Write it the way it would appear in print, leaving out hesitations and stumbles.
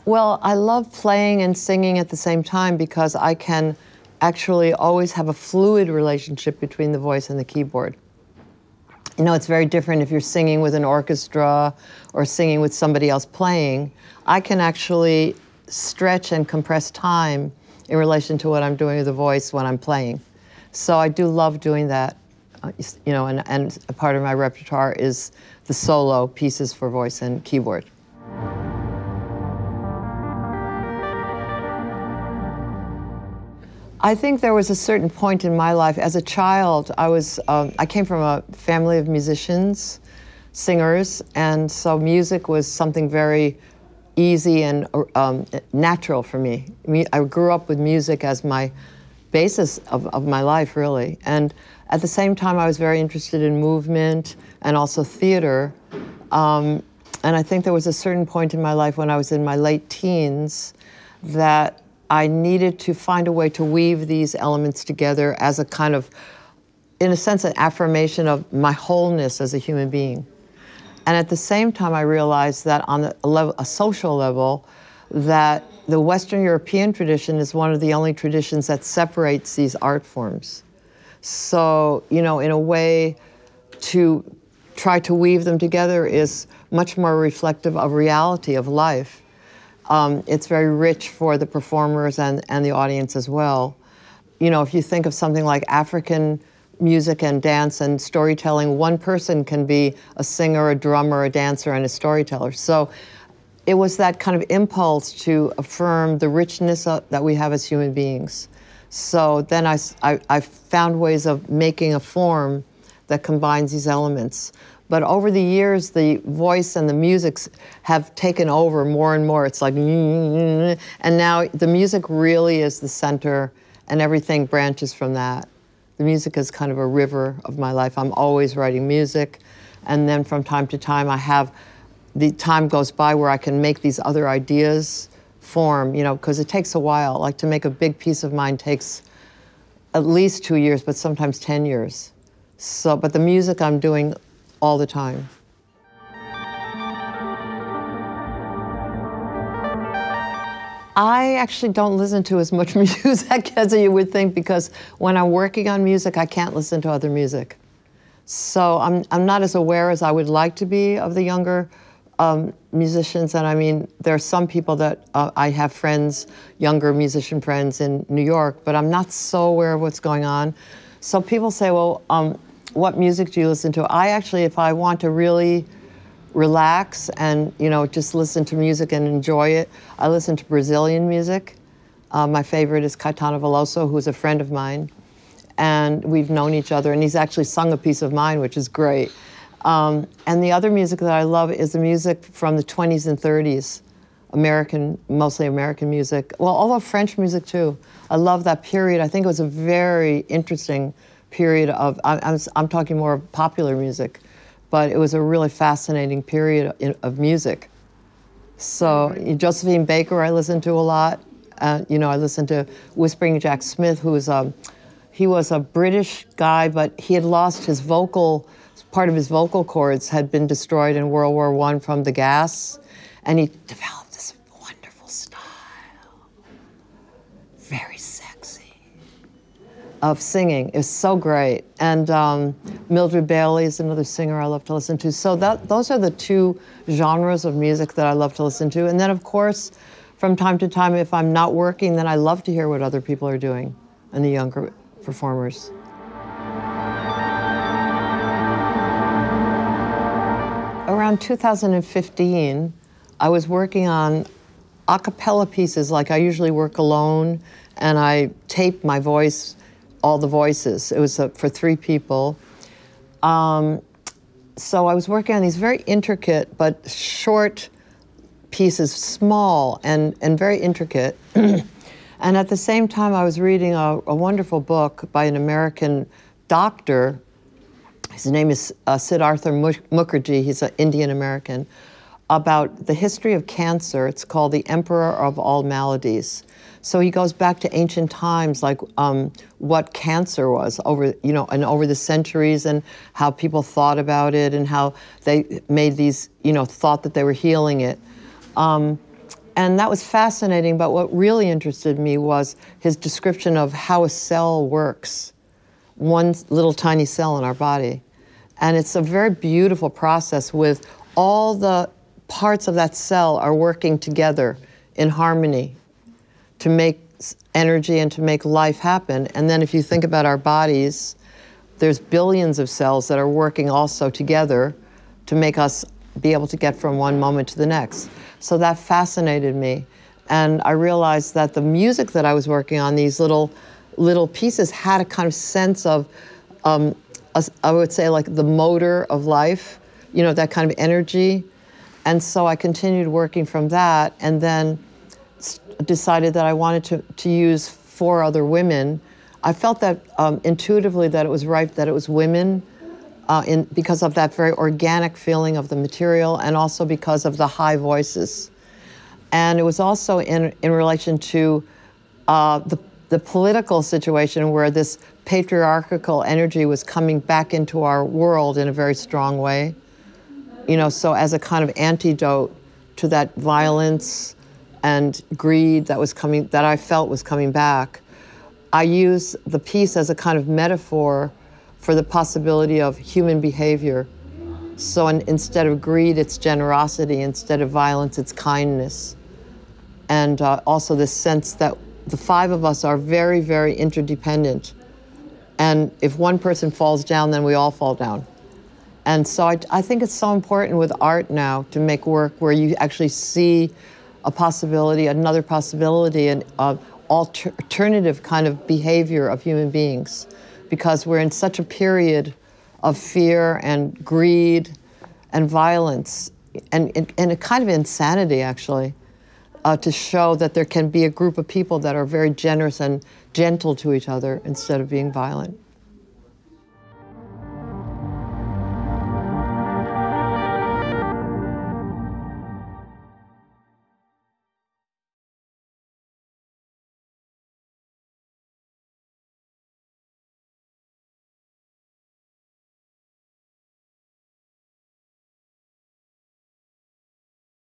Well, I love playing and singing at the same time because I can actually always have a fluid relationship between the voice and the keyboard. You know, it's very different if you're singing with an orchestra or singing with somebody else playing. I can actually stretch and compress time in relation to what I'm doing with the voice when I'm playing. So I do love doing that, you know, and a part of my repertoire is the solo pieces for voice and keyboard. I think there was a certain point in my life. As a child, I came from a family of musicians, singers, and so music was something very easy and natural for me. I grew up with music as my basis of my life, really. And at the same time, I was very interested in movement and also theater. And I think there was a certain point in my life when I was in my late teens that I needed to find a way to weave these elements together as a kind of, in a sense, an affirmation of my wholeness as a human being. And at the same time, I realized that on a social level, that the Western European tradition is one of the only traditions that separates these art forms. So, you know, in a way, to try to weave them together is much more reflective of reality, of life. It's very rich for the performers and the audience as well. You know, if you think of something like African music and dance and storytelling, one person can be a singer, a drummer, a dancer, and a storyteller. So it was that kind of impulse to affirm the richness that we have as human beings. So then I found ways of making a form that combines these elements. But over the years, the voice and the music have taken over more and more. It's like, and now the music really is the center, and everything branches from that. The music is kind of a river of my life. I'm always writing music, and then from time to time, the time goes by where I can make these other ideas form, you know, because it takes a while. Like to make a big piece of mine takes at least 2 years, but sometimes 10 years. So, but the music I'm doing all the time. I actually don't listen to as much music as you would think, because when I'm working on music, I can't listen to other music. So I'm not as aware as I would like to be of the younger musicians. And I mean, there are some people that I have friends, younger musician friends in New York, but I'm not so aware of what's going on. So people say, well, what music do you listen to? I actually, if I want to really relax and, you know, just listen to music and enjoy it, I listen to Brazilian music. My favorite is Caetano Veloso, who's a friend of mine. And we've known each other, and he's actually sung a piece of mine, which is great. And the other music that I love is the music from the 20s and 30s, mostly American music. Well, although French music too. I love that period. I think it was a very interesting period of, I'm talking more of popular music, but it was a really fascinating period of music. So Josephine Baker I listened to a lot. You know, I listened to Whispering Jack Smith, he was a British guy, but he had lost his part of his vocal cords had been destroyed in World War I from the gas, and he developed this wonderful style, very sexy, of singing. It's so great. And Mildred Bailey is another singer I love to listen to. So those are the two genres of music that I love to listen to. And then, of course, from time to time, if I'm not working, then I love to hear what other people are doing and the younger performers. Around 2015, I was working on a cappella pieces, like I usually work alone, and I tape my voice, all the voices. It was for 3 people. So I was working on these very intricate but short pieces, small and very intricate. And at the same time, I was reading a wonderful book by an American doctor. His name is Siddhartha Mukherjee. He's an Indian American, about the history of cancer. It's called The Emperor of All Maladies. So he goes back to ancient times, like what cancer was over the centuries, and how people thought about it, and how they made these, thought that they were healing it. And that was fascinating, but what really interested me was his description of how a cell works, one little tiny cell in our body. And it's a very beautiful process with all the parts of that cell are working together in harmony to make energy and to make life happen. And then if you think about our bodies, there's billions of cells that are working also together to make us be able to get from one moment to the next. So that fascinated me. And I realized that the music that I was working on, these little pieces, had a kind of sense of, I would say, like the motor of life, you know, that kind of energy. And so I continued working from that, and then decided that I wanted to use 4 other women. I felt that intuitively that it was right that it was women, because of that very organic feeling of the material, and also because of the high voices. And it was also in relation to the political situation where this patriarchal energy was coming back into our world in a very strong way. You know, so as a kind of antidote to that violence and greed that was coming, that I felt was coming back, I use the piece as a kind of metaphor for the possibility of human behavior. So instead of greed, it's generosity. Instead of violence, it's kindness. And also this sense that the 5 of us are very, very interdependent. And if one person falls down, then we all fall down. And so I think it's so important with art now to make work where you actually see a possibility, another possibility, and alternative kind of behavior of human beings, because we're in such a period of fear and greed and violence and a kind of insanity, actually, to show that there can be a group of people that are very generous and gentle to each other instead of being violent.